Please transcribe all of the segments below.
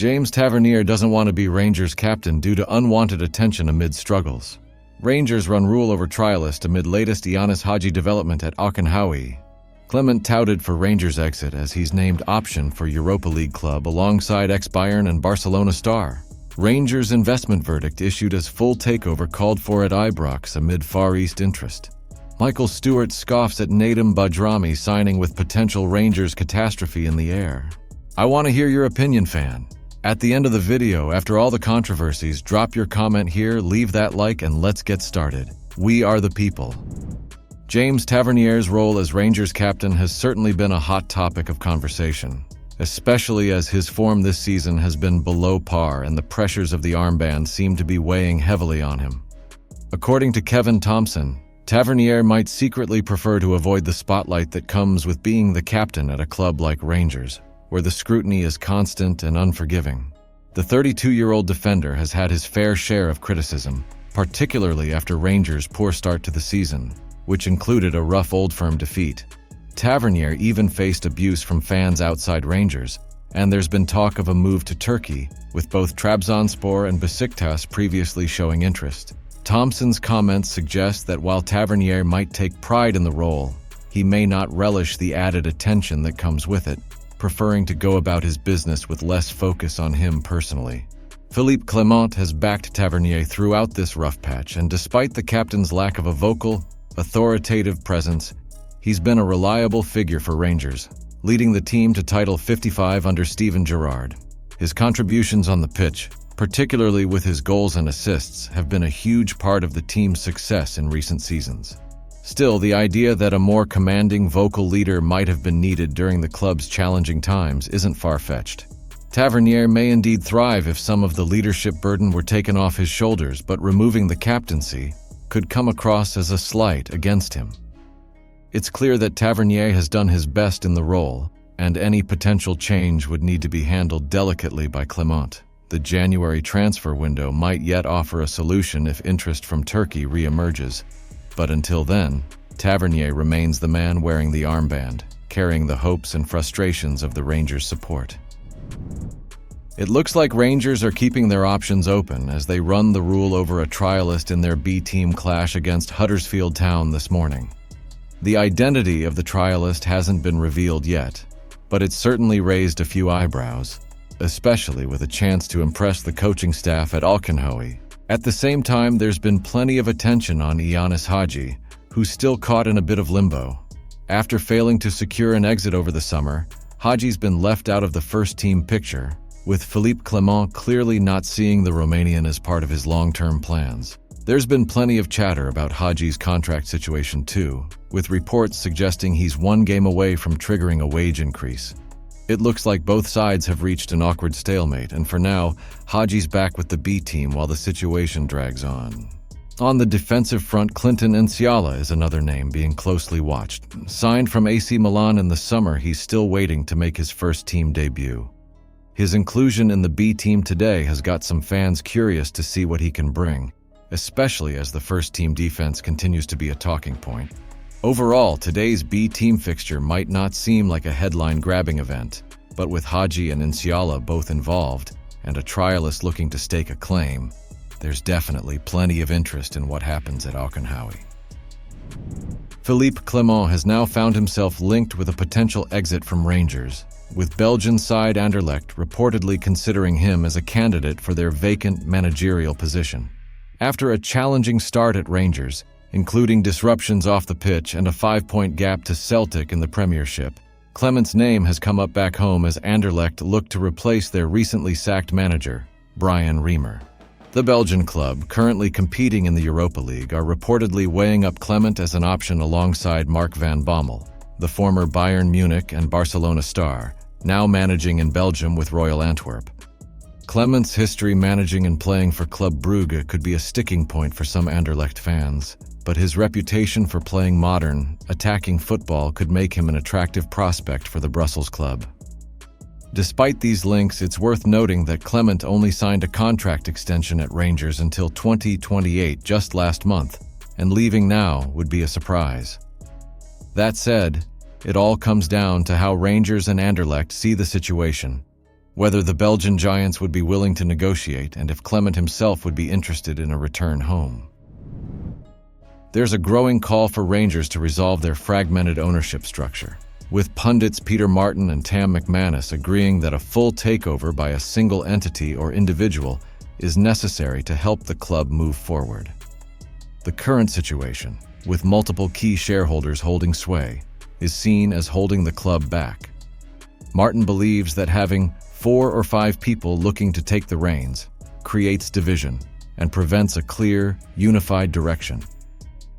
James Tavernier doesn't want to be Rangers captain due to unwanted attention amid struggles. Rangers run rule over Trialist amid latest Ioannis Hadji development at Auchenhowie. Clement touted for Rangers' exit as he's named option for Europa League club alongside ex-Bayern and Barcelona star. Rangers' investment verdict issued as full takeover called for at Ibrox amid Far East interest. Michael Stewart scoffs at Nadim Badrami signing with potential Rangers catastrophe in the air. I want to hear your opinion, fan. At the end of the video, after all the controversies, drop your comment here, leave that like, and let's get started. We are the people. James Tavernier's role as Rangers captain has certainly been a hot topic of conversation, especially as his form this season has been below par and the pressures of the armband seem to be weighing heavily on him. According to Kevin Thompson, Tavernier might secretly prefer to avoid the spotlight that comes with being the captain at a club like Rangers, where the scrutiny is constant and unforgiving. The 32-year-old defender has had his fair share of criticism, particularly after Rangers' poor start to the season, which included a rough Old Firm defeat. Tavernier even faced abuse from fans outside Rangers, and there's been talk of a move to Turkey, with both Trabzonspor and Besiktas previously showing interest. Thompson's comments suggest that while Tavernier might take pride in the role, he may not relish the added attention that comes with it, preferring to go about his business with less focus on him personally. Philippe Clement has backed Tavernier throughout this rough patch, and despite the captain's lack of a vocal, authoritative presence, he's been a reliable figure for Rangers, leading the team to title 55 under Steven Gerrard. His contributions on the pitch, particularly with his goals and assists, have been a huge part of the team's success in recent seasons. Still, the idea that a more commanding vocal leader might have been needed during the club's challenging times isn't far-fetched. Tavernier may indeed thrive if some of the leadership burden were taken off his shoulders, but removing the captaincy could come across as a slight against him. It's clear that Tavernier has done his best in the role, and any potential change would need to be handled delicately by Clement. The January transfer window might yet offer a solution if interest from Turkey re-emerges. But until then, Tavernier remains the man wearing the armband, carrying the hopes and frustrations of the Rangers' support. It looks like Rangers are keeping their options open as they run the rule over a Trialist in their B-team clash against Huddersfield Town this morning. The identity of the Trialist hasn't been revealed yet, but it's certainly raised a few eyebrows, especially with a chance to impress the coaching staff at Auchenhowie. At the same time, there's been plenty of attention on Ioannis Hadji, who's still caught in a bit of limbo. After failing to secure an exit over the summer, Hadji's been left out of the first-team picture, with Philippe Clement clearly not seeing the Romanian as part of his long-term plans. There's been plenty of chatter about Hadji's contract situation too, with reports suggesting he's one game away from triggering a wage increase. It looks like both sides have reached an awkward stalemate, and for now, Hadji's back with the B team while the situation drags on. On the defensive front, Clinton Enciala is another name being closely watched. Signed from AC Milan in the summer, he's still waiting to make his first-team debut. His inclusion in the B team today has got some fans curious to see what he can bring, especially as the first-team defense continues to be a talking point. Overall, today's B-team fixture might not seem like a headline-grabbing event, but with Hadji and Enciala both involved, and a Trialist looking to stake a claim, there's definitely plenty of interest in what happens at Auchenhowie. Philippe Clement has now found himself linked with a potential exit from Rangers, with Belgian side Anderlecht reportedly considering him as a candidate for their vacant managerial position. After a challenging start at Rangers, including disruptions off the pitch and a 5-point gap to Celtic in the Premiership, Clement's name has come up back home as Anderlecht look to replace their recently sacked manager, Brian Reamer. The Belgian club, currently competing in the Europa League, are reportedly weighing up Clement as an option alongside Mark van Bommel, the former Bayern Munich and Barcelona star, now managing in Belgium with Royal Antwerp. Clement's history managing and playing for Club Brugge could be a sticking point for some Anderlecht fans, but his reputation for playing modern, attacking football could make him an attractive prospect for the Brussels club. Despite these links, it's worth noting that Clement only signed a contract extension at Rangers until 2028 just last month, and leaving now would be a surprise. That said, it all comes down to how Rangers and Anderlecht see the situation. whether the Belgian giants would be willing to negotiate, and if Clement himself would be interested in a return home. There's a growing call for Rangers to resolve their fragmented ownership structure, with pundits Peter Martin and Tam McManus agreeing that a full takeover by a single entity or individual is necessary to help the club move forward. The current situation, with multiple key shareholders holding sway, is seen as holding the club back. Martin believes that having 4 or 5 people looking to take the reins creates division and prevents a clear, unified direction.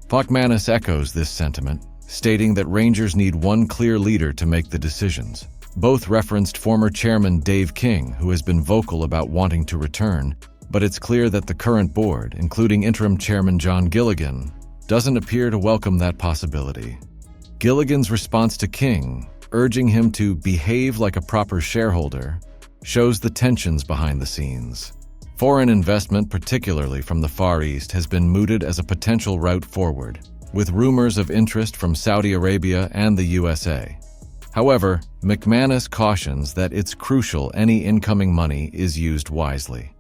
McManus echoes this sentiment, stating that Rangers need one clear leader to make the decisions. Both referenced former chairman Dave King, who has been vocal about wanting to return, but it's clear that the current board, including interim chairman John Gilligan, doesn't appear to welcome that possibility. Gilligan's response to King, urging him to behave like a proper shareholder, shows the tensions behind the scenes. Foreign investment, particularly from the Far East, has been mooted as a potential route forward, with rumors of interest from Saudi Arabia and the USA. However, McManus cautions that it's crucial any incoming money is used wisely.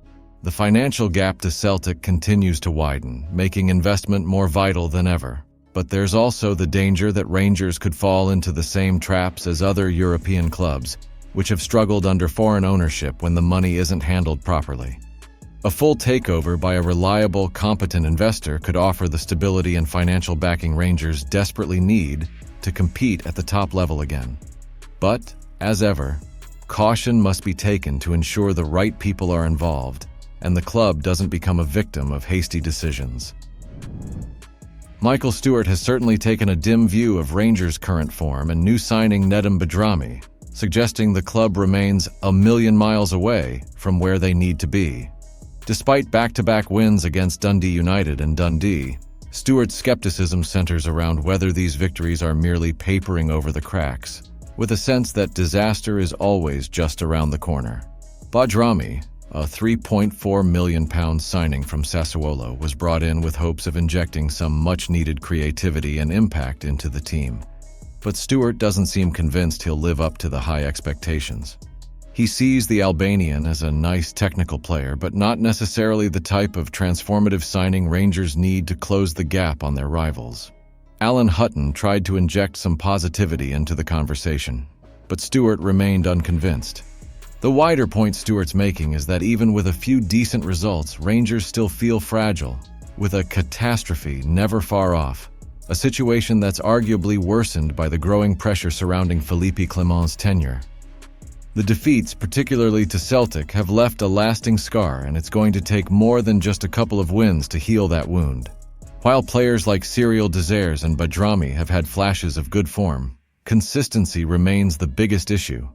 The financial gap to Celtic continues to widen, making investment more vital than ever. But there's also the danger that Rangers could fall into the same traps as other European clubs, which have struggled under foreign ownership when the money isn't handled properly. A full takeover by a reliable, competent investor could offer the stability and financial backing Rangers desperately need to compete at the top level again. But, as ever, caution must be taken to ensure the right people are involved and the club doesn't become a victim of hasty decisions. Michael Stewart has certainly taken a dim view of Rangers' current form and new signing Nedum Badrami, suggesting the club remains a million miles away from where they need to be. Despite back-to-back wins against Dundee United and Dundee, Stewart's skepticism centers around whether these victories are merely papering over the cracks, with a sense that disaster is always just around the corner. Badrami, a £3.4 million signing from Sassuolo, was brought in with hopes of injecting some much-needed creativity and impact into the team. But Stewart doesn't seem convinced he'll live up to the high expectations. He sees the Albanian as a nice technical player, but not necessarily the type of transformative signing Rangers need to close the gap on their rivals. Alan Hutton tried to inject some positivity into the conversation, but Stewart remained unconvinced. The wider point Stewart's making is that even with a few decent results, Rangers still feel fragile, with a catastrophe never far off, a situation that's arguably worsened by the growing pressure surrounding Philippe Clement's tenure. The defeats, particularly to Celtic, have left a lasting scar, and it's going to take more than just a couple of wins to heal that wound. While players like Cyril Desires and Badrami have had flashes of good form, consistency remains the biggest issue.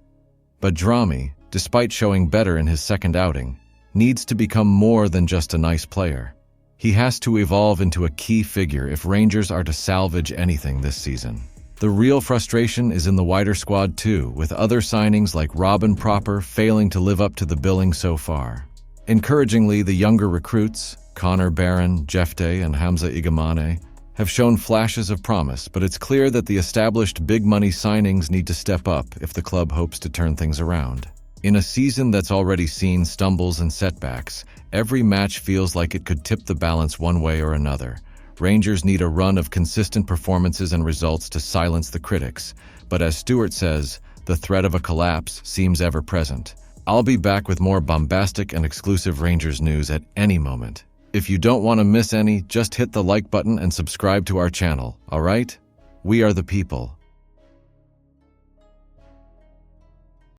Badrami, despite showing better in his second outing, needs to become more than just a nice player. He has to evolve into a key figure if Rangers are to salvage anything this season. The real frustration is in the wider squad too, with other signings like Robin Proper failing to live up to the billing so far. Encouragingly, the younger recruits, Connor Barron, Jefte, and Hamza Igamane, have shown flashes of promise, but it's clear that the established big-money signings need to step up if the club hopes to turn things around. In a season that's already seen stumbles and setbacks, every match feels like it could tip the balance one way or another. Rangers need a run of consistent performances and results to silence the critics, but as Stewart says, the threat of a collapse seems ever present. I'll be back with more bombastic and exclusive Rangers news at any moment. If you don't want to miss any, just hit the like button and subscribe to our channel, alright? We are the people.